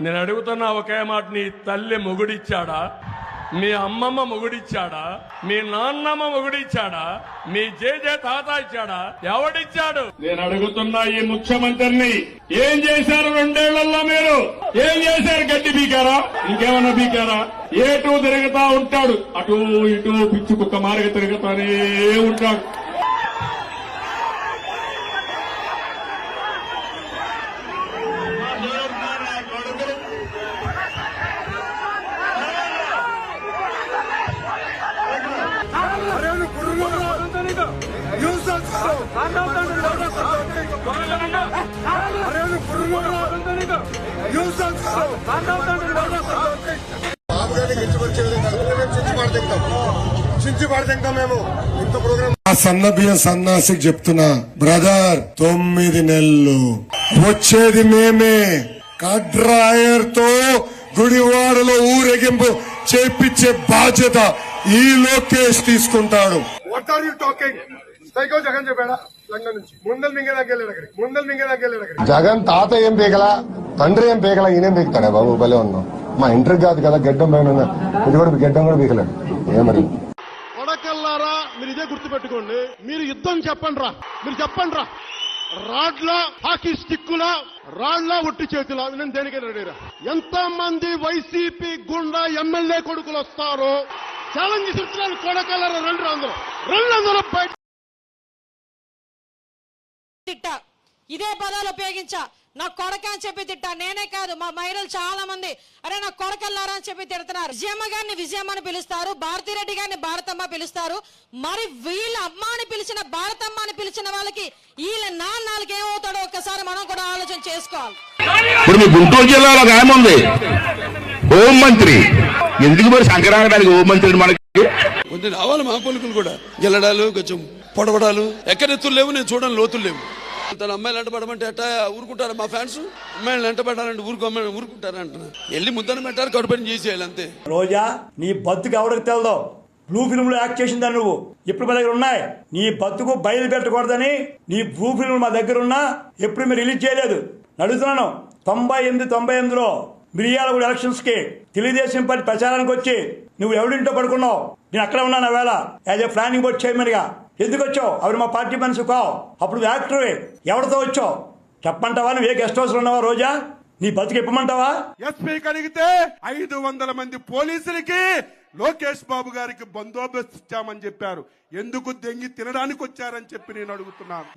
నేను అడుగుతున్నా ఒకే మాట, నీ తల్లి మొగుడిచ్చాడా? మీ అమ్మమ్మ మొగుడిచ్చాడా? మీ నాన్నమ్మ మొగుడిచ్చాడా? మీ జేజే తాత ఇచ్చాడా? ఎవడిచ్చాడు? నేను అడుగుతున్నా ఈ ముఖ్యమంత్రిని, ఏం చేశారు 2 ఏళ్లలో? మీరు ఏం చేశారు? గడ్డి బీకారా? ఇంకేమన్నా బీకారా? ఏటూ తిరుగుతా ఉంటాడు, అటు ఇటు పిచ్చి కుక్క మారిగా తిరుగుతానే ఉంటాడు. సన్న బియ్యం సన్నాసికి చెప్తున్నా, బ్రదర్ 9 నెలలు వచ్చేది మేమే. కడ్రాయర్ తో గుడివాడలో ఊరేగింపు చేపించే బాధ్యత ఈ లోకేష్ తీసుకుంటాడు. What are you talking? Psycho Jagan చెప్పాడా? లండన్ నుంచి ముందల్ మింగేదాకెళ్ళాడు. జగన్ తాత ఏం పీకలా, తండ్రి ఏం పీకలా, ఈయనేం పీకుతాడా బాబు? భలే ఉన్నాం. మా ఇంటర్ కాదు కదా, గడ్డం పైన ఇది కూడా గడ్డం కూడా పీకలేడు. ఏమరి కొడకల్లారా, మీరు ఇదే గుర్తుపెట్టుకోండి. మీరు యుద్ధం చెప్పండి రా, రాడ్లా, హాకీ స్టిక్కులా, రాళ్లా, ఒట్టి చేతులా, నేను దేనికైనా రెడీరా. ఎంత మంది వైసీపీ గుండా ఎమ్మెల్యే కొడుకులు వస్తారో ఛాలెంజ్ ఇస్తున్నాను. కొడకల్లారా, రెండు బయట తిట్టా, ఇదే పదాలు ఉపయోగించా. నా కొడక అని చెప్పి తిట్టా. నేనే కాదు, మా మహిళలు చాలా మంది అరే నా కొడకల్లారా అని చెప్పి తిడుతున్నారు. విజయమ్మ గారిని విజయమ్మ అని పిలుస్తారు, భారతిరెడ్డి గారిని భారతమ్మ పిలుస్తారు. మరి వీళ్ళ అమ్మ అని పిలిచిన, భారతమ్మ అని పిలిచిన వాళ్ళకి వీళ్ళ నాన్నలకి ఏమవుతాడో ఒక్కసారి మనం కూడా ఆలోచన చేసుకోవాలి. ఇప్పుడు మీ గుంటూరు జిల్లాలో ఒక ఆమె ఉంది, హోంమంత్రి. ఎందుకు మరి సంక్రాంతానికి హోంమంత్రి? మనకి కొంచెం రావాలి మా పలుకులు కూడా. గెల్లడాలు, కొంచెం పొడవడాలు, ఎక్కడెత్తులు లేవు, నేను చూడని లోతులు లేవు. తన అమ్మాయిలు వెంటబడమంటే ఎట్టా ఊరుకుంటారా మా ఫ్యాన్స్? అమ్మాయిలు వెంటబడాలంటే ఊరుకుంటారా అంటున్నా. వెళ్ళి ముద్దను పెట్టారు, కడుపుని చేసేయాలి అంతే. రోజా, నీ బతుకు ఎవరికి తెలదో? బ్లూ ఫిల్మ్ లో యాక్ట్ చేసిందా నువ్వు? ఇప్పుడు మా దగ్గర ఉన్నాయి. నీ బతుకు బయలు పెట్టకూడదని నీ బ్లూ ఫిల్మ్ మా దగ్గర ఉన్నా ఎప్పుడు మీరు రిలీజ్ చేయలేదు. అడుగుతున్నాను. 98లో మిరియాల కూడా ఎలక్షన్స్ కి తెలుగుదేశం పార్టీ ప్రచారానికి వచ్చి నువ్వు ఎవడింటో పడుకున్నావు. నేను అక్కడ ఉన్నాను వేళ as a planning board chairman గా. ఎందుకు వచ్చావు? అవి మా పార్టీ మనిషి కావు. అప్పుడు యాక్టరే. ఎవరితో వచ్చావు చెప్పమంటావా? నువ్వు ఏ గెస్ట్ హౌస్ లో ఉన్నావా? రోజా, నీ బతుకు ఇప్పమంటావా? ఎస్పీకి అడిగితే 500 మంది పోలీసులకి లోకేష్ బాబు గారికి బందోబస్తు ఇచ్చామని చెప్పారు. ఎందుకు దెంగి తినడానికి వచ్చారని చెప్పి నేను అడుగుతున్నాను.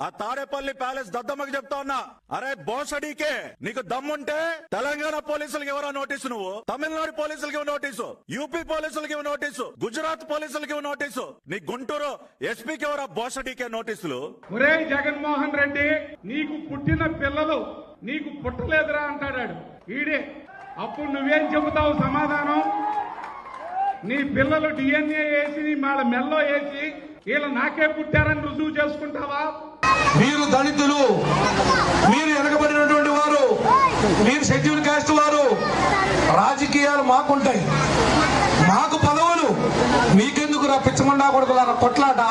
ఆ తాడేపల్లి ప్యాలెస్ దద్దమ్మకి చెప్తా ఉన్నా, అరే బోసడీకే నీకు దమ్ముంటే తెలంగాణ పోలీసులకి ఎవరో నోటీసు, నువ్వు తమిళనాడు పోలీసులకి నోటీసు, యూపీ పోలీసులకి నోటీసు, గుజరాత్ పోలీసులకి నోటీసు, నీ గుంటూరు ఎస్పీకి ఎవరో బోసడీకే నోటీసులు. ఒరే జగన్మోహన్ రెడ్డి, నీకు పుట్టిన పిల్లలు నీకు పుట్టలేదురా అంటాడాడు ఈడే. అప్పుడు నువ్వేం చెబుతావు సమాధానం? నీ పిల్లలు DNA వేసి వాళ్ళ మెల్లో వేసి వీళ్ళు నాకే పుట్టారని రుజువు చేసుకుంటావా? మీరు దళితులు, మీరు వెనకబడినటువంటి వారు, మీరు షెడ్యూల్ కాస్ట్ వారు. రాజకీయాలు మాకుంటాయి, మాకు పదవులు, మీకెందుకు రా పిచ్చమండా కొడుకులారా కొట్లాట?